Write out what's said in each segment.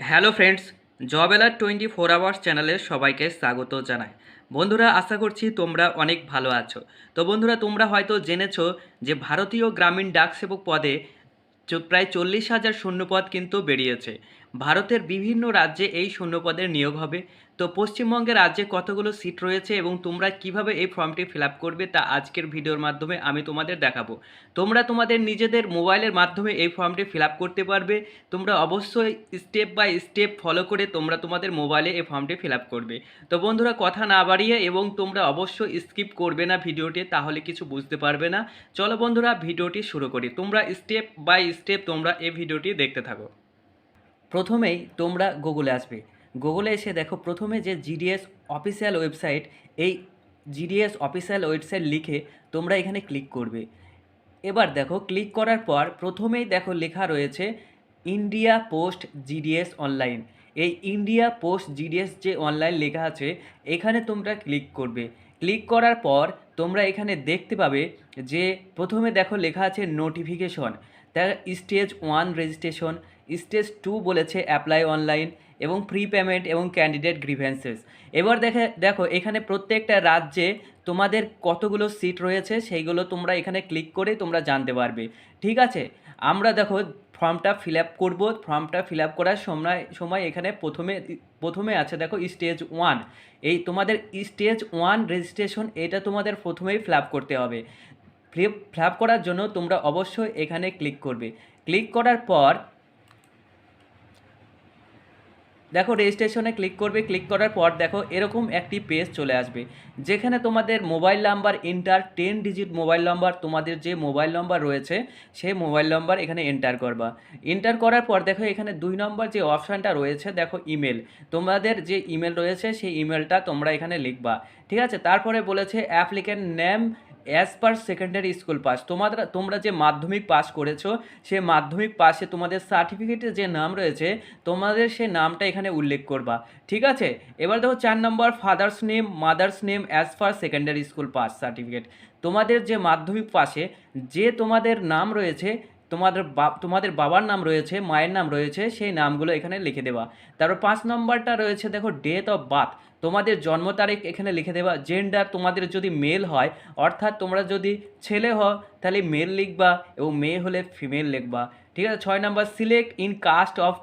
Hello friends, job alert 24 hours চ্যানেলে সবাইকে স্বাগত জানাই। বন্ধুরা, আশা করছি তোমরা অনেক ভালো আছো। তো বন্ধুরা, তোমরা হয়তো জেনেছো যে ভারতীয় গ্রামীণ ডাক সেবক পদে প্রায় 40,000 শূন্যপদ কিন্তু বেরিয়েছে। ভারতের বিভিন্ন রাজ্যে এই শূন্যপদের নিয়োগ হবে। তো পশ্চিমবঙ্গের রাজ্যে কতগুলো সিট রয়েছে এবং তোমরা কিভাবে এই ফর্মটি ফিল আপ করবে তা আজকের ভিডিওর মাধ্যমে আমি তোমাদের দেখাবো। তোমরা তোমাদের নিজেদের মোবাইলের মাধ্যমে এই ফর্মটি ফিল আপ করতে পারবে। তোমরা অবশ্যই স্টেপ বাই স্টেপ ফলো করে তোমরা তোমাদের মোবাইলে এই ফর্মটি ফিল আপ করবে। তো বন্ধুরা, কথা না বাড়িয়ে এবং তোমরা অবশ্যই স্কিপ করবে না ভিডিওটি, তাহলে কিছু বুঝতে পারবে না। চলো বন্ধুরা, ভিডিওটি শুরু করি। তোমরা স্টেপ বাই স্টেপ তোমরা এই ভিডিওটি দেখতে থাকো। প্রথমেই তোমরা গুগলে আসবে। গুগলে এসে দেখো প্রথমে যে জিডিএস অফিসিয়াল ওয়েবসাইট, এই জিডিএস অফিসিয়াল ওয়েবসাইট লিখে তোমরা এখানে ক্লিক করবে। এবার দেখো ক্লিক করার পর প্রথমেই দেখো লেখা রয়েছে ইন্ডিয়া পোস্ট জিডিএস অনলাইন। এই ইন্ডিয়া পোস্ট জিডিএস যে অনলাইন লেখা আছে এখানে তোমরা ক্লিক করবে। ক্লিক করার পর তোমরা এখানে দেখতে পাবে যে প্রথমে দেখো লেখা আছে নোটিফিকেশন, তার স্টেজ 1 রেজিস্ট্রেশন, স্টেজ 2 বলেছে অ্যাপ্লাই অনলাইন এবং প্রি পেমেন্ট এবং ক্যান্ডিডেট গ্রিভেন্সেস। এবার দেখো এখানে প্রত্যেকটা রাজ্যে তোমাদের কতগুলো সিট রয়েছে সেইগুলো তোমরা এখানে ক্লিক করে তোমরা জানতে পারবে। ঠিক আছে, আমরা দেখো ফর্মটা ফিল আপ করবো। ফর্মটা ফিল আপ করার সময় এখানে প্রথমে আছে দেখো স্টেজ 1। এই তোমাদের স্টেজ 1 রেজিস্ট্রেশন, এটা তোমাদের প্রথমেই ফিল আপ করতে হবে। ফিল আপ করার জন্য তোমরা অবশ্যই এখানে ক্লিক করবে। ক্লিক করার পর দেখো রেজিস্ট্রেশনে ক্লিক করবে। ক্লিক করার পর দেখো এরকম একটি পেজ চলে আসবে, যেখানে তোমাদের mobile number enter, 10 digit mobile number, তোমাদের যে মোবাইল নাম্বার রয়েছে সেই মোবাইল নাম্বার এখানে এন্টার করবা। এন্টার করার পর দেখো এখানে 2 নম্বর যে অপশানটা রয়েছে দেখো ইমেল, তোমাদের যে ইমেল রয়েছে সেই ইমেলটা তোমরা এখানে লিখবা। ঠিক আছে, তারপরে বলেছে applicant name as per secondary school pass. তোমরা যে মাধ্যমিক পাস করেছো সে মাধ্যমিক পাশে তোমাদের সার্টিফিকেটে যে নাম রয়েছে তোমাদের সেই নামটা এখানে উল্লেখ করবা। ঠিক আছে, এবার দেখো 4 নম্বর father's name mother's name as per secondary school pass certificate. তোমাদের যে মাধ্যমিক পাশে যে তোমাদের নাম রয়েছে, তোমাদের বাবার নাম রয়েছে, মায়ের নাম রয়েছে, সেই নামগুলো এখানে লিখে দেবা। তারপর 5 নম্বরটা রয়েছে দেখো ডেট অফ বার্থ, তোমাদের জন্ম তারিখ এখানে লিখে দেবা। জেন্ডার, তোমাদের যদি মেল হয়, অর্থাৎ তোমরা যদি ছেলে হও তাহলে মেল লিখবা এবং মেয়ে হলে ফিমেল লিখবা। ঠিক আছে, 6 নম্বর select in caste of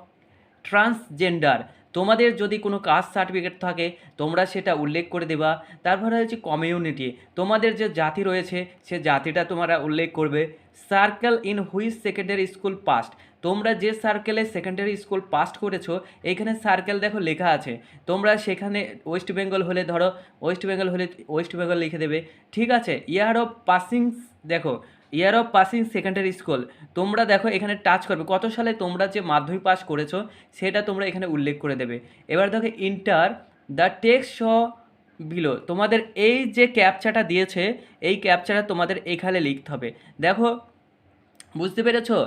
transgender, তোমাদের যদি কোনো কাস্ট সার্টিফিকেট থাকে তোমরা সেটা উল্লেখ করে দেবা। তারপরে হচ্ছে কমিউনিটি, তোমাদের যে জাতি রয়েছে সে জাতিটা তোমরা উল্লেখ করবে। Circle in which secondary school past, তোমরা যে সার্কেলে সেকেন্ডারি স্কুল পাস্ট করেছো এখানে সার্কেল দেখো লেখা আছে, তোমরা সেখানে ওয়েস্ট বেঙ্গল হলে ধরো ওয়েস্ট বেঙ্গল হলে ওয়েস্ট বেঙ্গল লিখে দেবে। ঠিক আছে, ইয়ার অফ পাসিং, দেখো year of passing secondary school, তোমরা দেখো এখানে টাচ করবে কত সালে তোমরা যে মাধ্যমিক পাস করেছো সেটা তোমরা এখানে উল্লেখ করে দেবে। এবার দেখো ইন্টার দ্য টেক্সট বিলো, তোমাদের এই যে ক্যাপচাটা দিয়েছে এই ক্যাপচাটা তোমাদের এখানে লিখতে হবে। দেখো বুঝতে পেরেছো,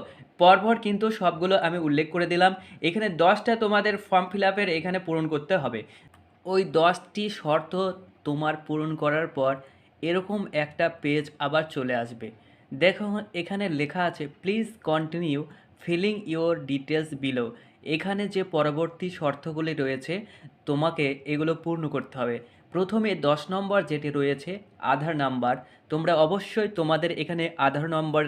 পরপর কিন্তু সবগুলো আমি উল্লেখ করে দিলাম। এখানে 10টা তোমাদের ফর্ম ফিল আপের এখানে পূরণ করতে হবে। ওই 10টি শর্ত তোমার পূরণ করার পর এরকম একটা পেজ আবার চলে আসবে। দেখো এখানে লেখা আছে please continue filling your details below. এখানে যে পরবর্তী শর্তগুলি রয়েছে তোমাকে এগুলো পূর্ণ করতে হবে। প্রথমে 10 নম্বর যেটি রয়েছে আধার নাম্বার, তোমরা অবশ্যই তোমাদের এখানে আধার নম্বর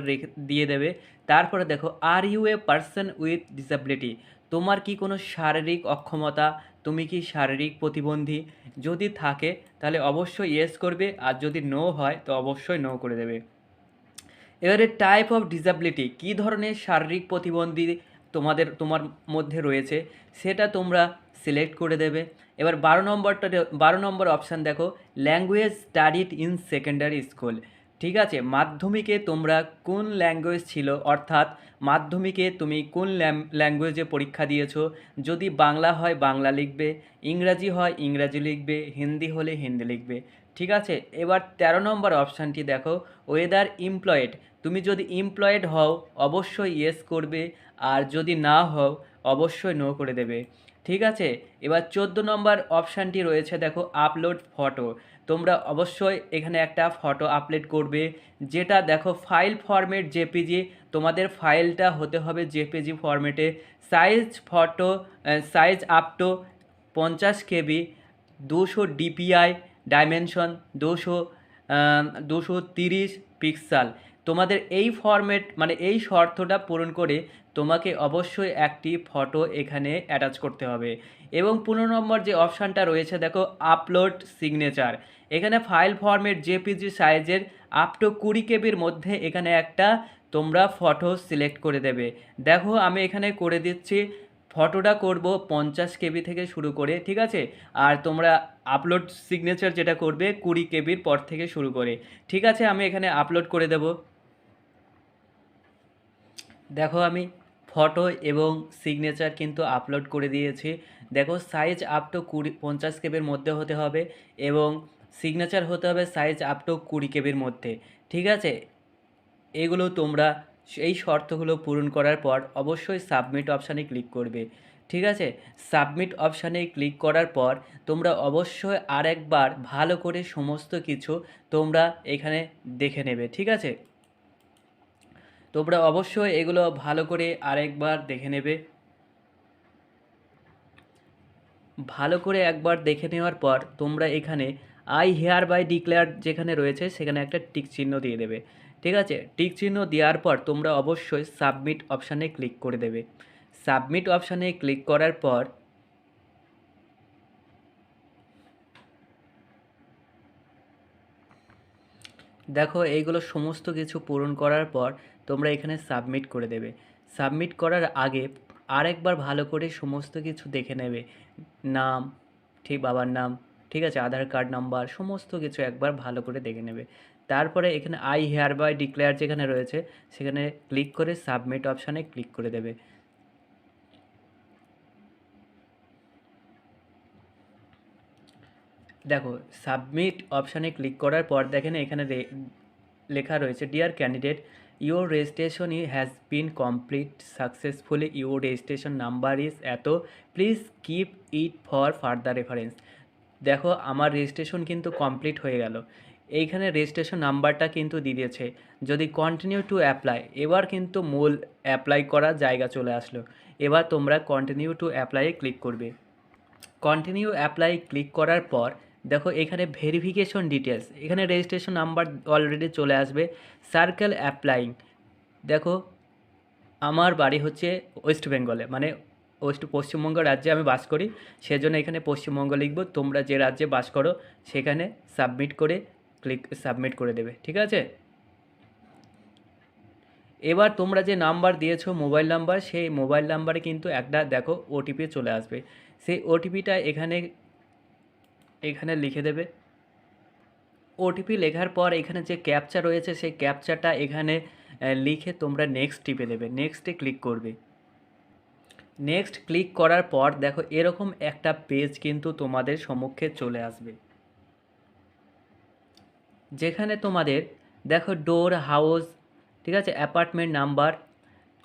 দিয়ে দেবে। তারপরে দেখো are you a person with disability, তোমার কি কোনো শারীরিক অক্ষমতা, তুমি কি শারীরিক প্রতিবন্ধী? যদি থাকে তাহলে অবশ্যই ইয়েস করবে, আর যদি নো হয় তো অবশ্যই নো করে দেবে। এবারে টাইপ অফ ডিসএবিলিটি, কী ধরনের শারীরিক প্রতিবন্ধী তোমার মধ্যে রয়েছে সেটা তোমরা সিলেক্ট করে দেবে। এবার 12 নম্বর অপশান দেখো language studied in secondary school. ঠিক আছে, মাধ্যমিকে তোমরা কোন ল্যাঙ্গুয়েজ ছিল, অর্থাৎ মাধ্যমিকে তুমি কোন ল্যাঙ্গুয়েজে পরীক্ষা দিয়েছো। যদি বাংলা হয় বাংলা লিখবে, ইংরাজি হয় ইংরাজি লিখবে, হিন্দি হলে হিন্দি লিখবে। ঠিক আছে, এবার 13 নম্বর অপশানটি দেখো ওয়েদার এমপ্লয়েড, তুমি যদি এমপ্লয়েড হও অবশ্যই ইয়েস করবে, আর যদি না হও অবশ্যই নো করে দেবে। ঠিক আছে, এবার 14 নম্বর অপশানটি রয়েছে দেখো আপলোড ফটো, তোমরা অবশ্যই এখানে একটা ফটো আপলোড করবে, যেটা দেখো ফাইল ফরম্যাট জেপিজি তোমাদের ফাইলটা হতে হবে জেপিজি ফরম্যাটে, size up to 50 KB, 200 DPI, dimension 230 pixel. তোমাদের এই ফরম্যাট মানে এই শর্তটা পূরণ করে তোমাকে অবশ্যই একটি ফটো এখানে অ্যাটাচ করতে হবে। এবং 15 নম্বর যে অপশানটা রয়েছে দেখো, আপলোড সিগনেচার। এখানে ফাইল ফরম্যাট জেপিজি সাইজের আপ টু 20 KB মধ্যে এখানে একটা তোমরা ফটো সিলেক্ট করে দেবে। দেখো আমি এখানে করে দিচ্ছি, ফটোটা করব 50 KB থেকে শুরু করে, ঠিক আছে। আর তোমরা আপলোড সিগনেচার যেটা করবে 20 KB পর থেকে শুরু করে, ঠিক আছে। আমি এখানে আপলোড করে দেব। দেখো আমি ফটো এবং সিগনেচার কিন্তু আপলোড করে দিয়েছি। দেখো সাইজ আপ টু 50 KB মধ্যে হতে হবে এবং সিগনেচার হতে হবে সাইজ আপ টু 20 KB মধ্যে, ঠিক আছে। এগুলো তোমরা এই শর্তগুলো পূরণ করার পর অবশ্যই সাবমিট অপশানে ক্লিক করবে, ঠিক আছে। সাবমিট অপশানে ক্লিক করার পর তোমরা অবশ্যই আরেকবার ভালো করে সমস্ত কিছু তোমরা এখানে দেখে নেবে, ঠিক আছে। তোমরা অবশ্যই এগুলো ভালো করে আরেকবার দেখে নেবে। ভালো করে একবার দেখে নেওয়ার পর তোমরা এখানে আই হেয়ার বাই ডিক্লেয়ার যেখানে রয়েছে সেখানে একটা টিক চিহ্ন দিয়ে দেবে, ঠিক আছে। টিক চিহ্ন দেওয়ার পর তোমরা অবশ্যই সাবমিট অপশানে ক্লিক করে দেবে। সাবমিট অপশানে ক্লিক করার পর দেখো এইগুলো সমস্ত কিছু পূরণ করার পর তোমরা এখানে সাবমিট করে দেবে। সাবমিট করার আগে আরেকবার ভালো করে সমস্ত কিছু দেখে নেবে, নাম, ঠিক বাবার নাম, ঠিক আছে, আধার কার্ড নাম্বার, সমস্ত কিছু একবার ভালো করে দেখে নেবে। তারপরে এখানে আই হেয়ার বাই ডিক্লেয়ার যেখানে রয়েছে সেখানে ক্লিক করে সাবমিট অপশানে ক্লিক করে দেবে। দেখো সাবমিট অপশানে ক্লিক করার পর দেখেন এখানে লেখা রয়েছে, dear candidate, your registration has been complete successfully, your registration number is এত, please keep it for further reference. দেখো আমার রেজিস্ট্রেশন কিন্তু কমপ্লিট হয়ে গেল, এইখানে রেজিস্ট্রেশন নাম্বারটা কিন্তু দিয়ে দিয়েছে। যদি কন্টিনিউ টু অ্যাপ্লাই, এবার কিন্তু মূল অ্যাপ্লাই করার জায়গা চলে আসলো। এবার তোমরা কন্টিনিউ টু অ্যাপ্লাইয়ে ক্লিক করবে। কন্টিনিউ অ্যাপ্লাই ক্লিক করার পর দেখো এখানে ভেরিফিকেশন ডিটেলস, এখানে রেজিস্ট্রেশন নাম্বার অলরেডি চলে আসবে। সার্কেল অ্যাপ্লাইং, দেখো আমার বাড়ি হচ্ছে ওয়েস্ট বেঙ্গলে, মানে পশ্চিমবঙ্গ রাজ্যে আমি বাস করি, সেজন্য এখানে পশ্চিমবঙ্গ লিখব। তোমরা যে রাজ্যে বাস করো সেখানে সাবমিট করে দেবে, ঠিক আছে। এবার তোমরা যে নাম্বার দিয়েছো মোবাইল নাম্বার, সেই মোবাইল নাম্বারে কিন্তু একটা দেখো ওটিপি চলে আসবে। সেই ওটিপিটা এখানে লিখে দেবে। ওটিপি লেখার পর এখানে যে ক্যাপচা রয়েছে সেই ক্যাপচাটা এখানে লিখে তোমরা নেক্সট টিপে দেবে, নেক্সটে ক্লিক করবে। নেক্সট ক্লিক করার পর দেখো এরকম একটা পেজ কিন্তু তোমাদের সম্মুখে চলে আসবে, যেখানে তোমাদের দেখো ডোর, হাউস, ঠিক আছে, অ্যাপার্টমেন্ট নাম্বার,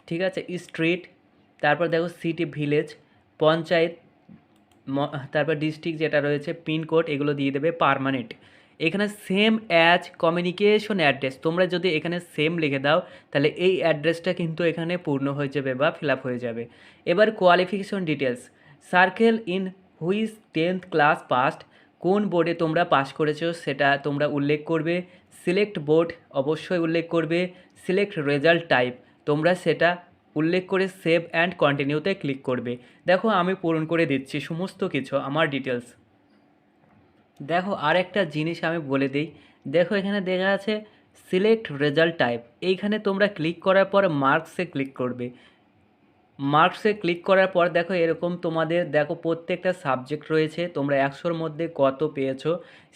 ঠিক আছে, স্ট্রিট, তারপর দেখো সিটি, ভিলেজ, পঞ্চায়েত, তারপর ডিস্ট্রিক্ট যেটা রয়েছে, পিনকোড, এগুলো দিয়ে দেবে পার্মানেন্ট। এখানে সেম অ্যাজ কমিউনিকেশন অ্যাড্রেস, তোমরা যদি এখানে সেম লিখে দাও তাহলে এই অ্যাড্রেসটা কিন্তু এখানে পূর্ণ হয়ে যাবে বা ফিল আপ হয়ে যাবে। এবার qualification details, circle in which 10th class past, কোন বোর্ডে তোমরা পাস করেছো সেটা তোমরা উল্লেখ করবে। সিলেক্ট বোর্ড অবশ্যই উল্লেখ করবে। সিলেক্ট রেজাল্ট টাইপ, তোমরা সেটা উল্লেখ করে সেভ অ্যান্ড কন্টিনিউতে ক্লিক করবে। দেখো আমি পূরণ করে দিচ্ছি সমস্ত কিছু আমার ডিটেলস। দেখো আরেকটা জিনিস আমি বলে দিই, দেখো এখানে দেখা আছে সিলেক্ট রেজাল্ট টাইপ, এইখানে তোমরা ক্লিক করার পর মার্কসে ক্লিক করবে। মার্কসে ক্লিক করার পর দেখো এরকম তোমাদের দেখো প্রত্যেকটা সাবজেক্ট রয়েছে, তোমরা 100-র মধ্যে কত পেয়েছো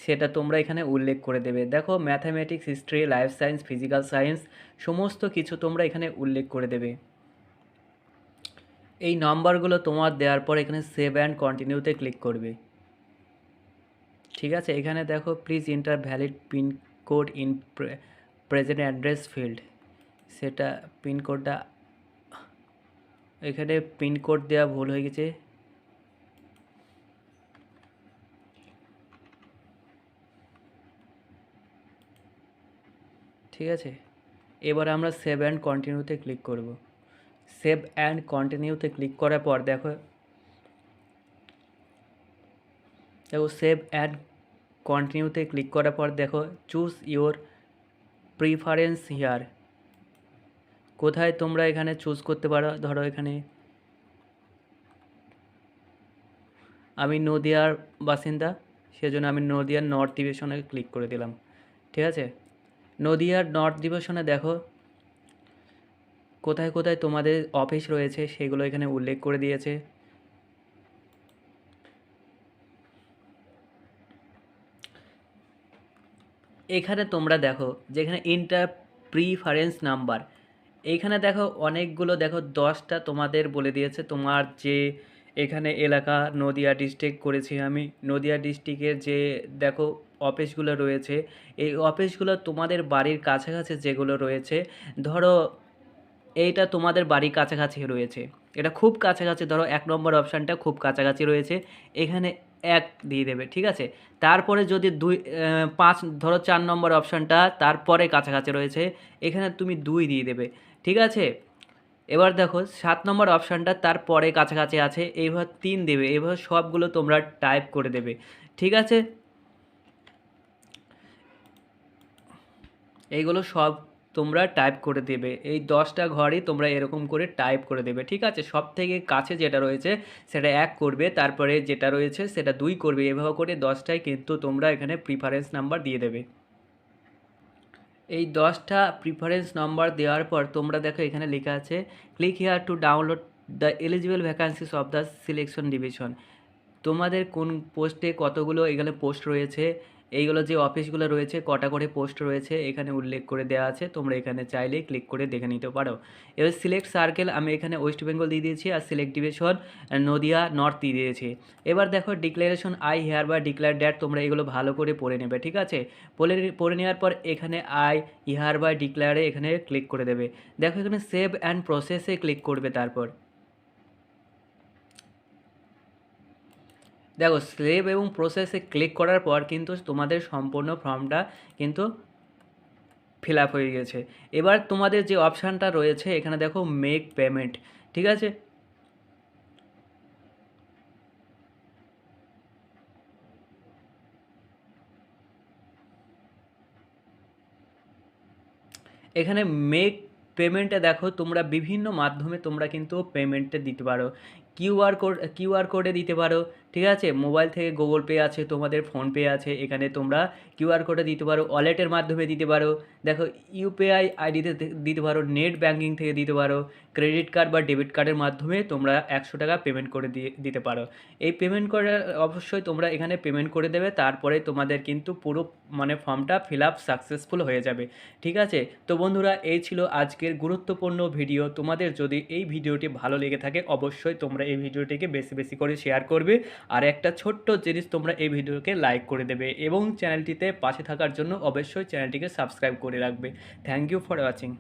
সেটা তোমরা এখানে উল্লেখ করে দেবে। দেখো mathematics, history, life science, physical science, সমস্ত কিছু তোমরা এখানে উল্লেখ করে দেবে। এই নাম্বারগুলো তোমার দেওয়ার পর এখানে সেভ অ্যান্ড কন্টিনিউতে ক্লিক করবে, ঠিক আছে। এখানে দেখো please enter valid pincode in present address field, সেটা পিনকোডটা এখানে পিনকোড দেওয়া ভুল হয়ে গেছে, ঠিক আছে। এবার আমরা সেভ অ্যান্ড কন্টিনিউতে ক্লিক করব। সেভ অ্যান্ড কন্টিনিউতে ক্লিক করার পর দেখো সেভ অ্যান্ড কন্টিনিউতে ক্লিক করার পর দেখো চুজ ইওর প্রিফারেন্স হিয়ার। কোথায় তোমরা এখানে চুজ করতে পারো, ধরো এখানে আমি নদিয়ার বাসিন্দা, সেজন্য আমি নদিয়ার নর্থ ডিভিশনে ক্লিক করে দিলাম। ঠিক আছে, নদিয়ার নর্থ ডিভিশনে দেখো কোথায় কোথায় তোমাদের অফিস রয়েছে সেগুলো এখানে উল্লেখ করে দিয়েছে। এখানে তোমরা দেখো যেখানে ইন্টার প্রিফারেন্স নাম্বার, এইখানে দেখো অনেকগুলো, দেখো 10টা তোমাদের বলে দিয়েছে। তোমার যে এখানে এলাকা নদিয়া ডিস্ট্রিক্ট করেছি আমি, নদিয়া ডিস্ট্রিক্টের যে দেখো অফিসগুলো রয়েছে, এই অফিসগুলো তোমাদের বাড়ির কাছাকাছি যেগুলো রয়েছে, ধরো এইটা তোমাদের বাড়ির কাছাকাছি রয়েছে, এটা খুব কাছাকাছি, ধরো 1 নম্বর অপশানটা খুব কাছাকাছি রয়েছে, এখানে 1 দিয়ে দেবে। ঠিক আছে, তারপরে যদি 5 ধরো 4 নম্বর অপশানটা তারপরে কাছাকাছি রয়েছে, এখানে তুমি 2 দিয়ে দেবে। ঠিক আছে, এবার দেখো 7 নম্বর অপশানটা তারপরে কাছাকাছি আছে, এইভাবে 3 দেবে। এইভাবে সবগুলো তোমরা টাইপ করে দেবে। ঠিক আছে, এইগুলো সব তোমরা টাইপ করে দেবে। এই 10টা ঘরই তোমরা এরকম করে টাইপ করে দেবে। ঠিক আছে, সব থেকে কাছে যেটা রয়েছে সেটা 1 করবে, তারপরে যেটা রয়েছে সেটা 2 করবে, এভাবে করে 10টাই কিন্তু তোমরা এখানে প্রিফারেন্স নাম্বার দিয়ে দেবে। এই 10টা প্রিফারেন্স নাম্বার দেওয়ার পর তোমরা দেখো এখানে লেখা আছে click here to download the eligible vacancies of the selection division. তোমাদের কোন পোস্টে কতগুলো এখানে পোস্ট রয়েছে, এইগুলো যে অফিসগুলো রয়েছে কটা করে পোস্ট রয়েছে এখানে উল্লেখ করে দেওয়া আছে, তোমরা এখানে চাইলে ক্লিক করে দেখে নিতে পারো। এবার সিলেক্ট সার্কেল আমি এখানে ওয়েস্ট বেঙ্গল দিয়ে দিয়েছি, আর সিলেক্ট ডিভিশন নদিয়া নর্থ দিয়ে দিয়েছি। এবার দেখো ডিক্লারেশন আই হেয়ার বা ডিক্লেয়ার দ্যাট, তোমরা এগুলো ভালো করে পড়ে নেবে। ঠিক আছে, পড়ে নেওয়ার পর এখানে আই হেয়ার বা ডিক্লেয়ারে এখানে ক্লিক করে দেবে। দেখো এখানে সেভ অ্যান্ড প্রসেসে ক্লিক করবে। তারপর দেখো সেভ এবং প্রসেসে ক্লিক করার পর কিন্তু তোমাদের সম্পূর্ণ ফর্মটা কিন্তু ফিল আপ হয়ে গেছে। এবার তোমাদের যে অপশানটা রয়েছে এখানে দেখো মেক পেমেন্ট। ঠিক আছে, এখানে মেক পেমেন্টে দেখো তোমরা বিভিন্ন মাধ্যমে তোমরা কিন্তু পেমেন্টে দিতে পারো। কিউআর কোডে দিতে পারো। ঠিক আছে, মোবাইল থেকে গুগল পে আছে, তোমাদের ফোনপে আছে, এখানে তোমরা কিউআর কোডে দিতে পারো, ওয়ালেটের মাধ্যমে দিতে পারো, দেখো ইউপিআই আইডিতে দিতে পারো, নেট ব্যাঙ্কিং থেকে দিতে পারো, ক্রেডিট কার্ড বা ডেবিট কার্ডের মাধ্যমে তোমরা 100 টাকা পেমেন্ট করে দিতে পারো। এই পেমেন্ট করে অবশ্যই তোমরা এখানে পেমেন্ট করে দেবে, তারপরে তোমাদের কিন্তু পুরো মানে ফর্মটা ফিল আপ সাকসেসফুল হয়ে যাবে। ঠিক আছে, তো বন্ধুরা এই ছিল আজকের গুরুত্বপূর্ণ ভিডিও। তোমাদের যদি এই ভিডিওটি ভালো লেগে থাকে অবশ্যই তোমরা এই ভিডিওটিকে বেশি বেশি করে শেয়ার করবে, আর একটা ছোট্ট জিনিস তোমরা এই ভিডিওকে লাইক করে দেবে, এবং চ্যানেলটিতে পাশে থাকার জন্য অবশ্যই চ্যানেলটিকে সাবস্ক্রাইব করে রাখবে। Thank you for watching.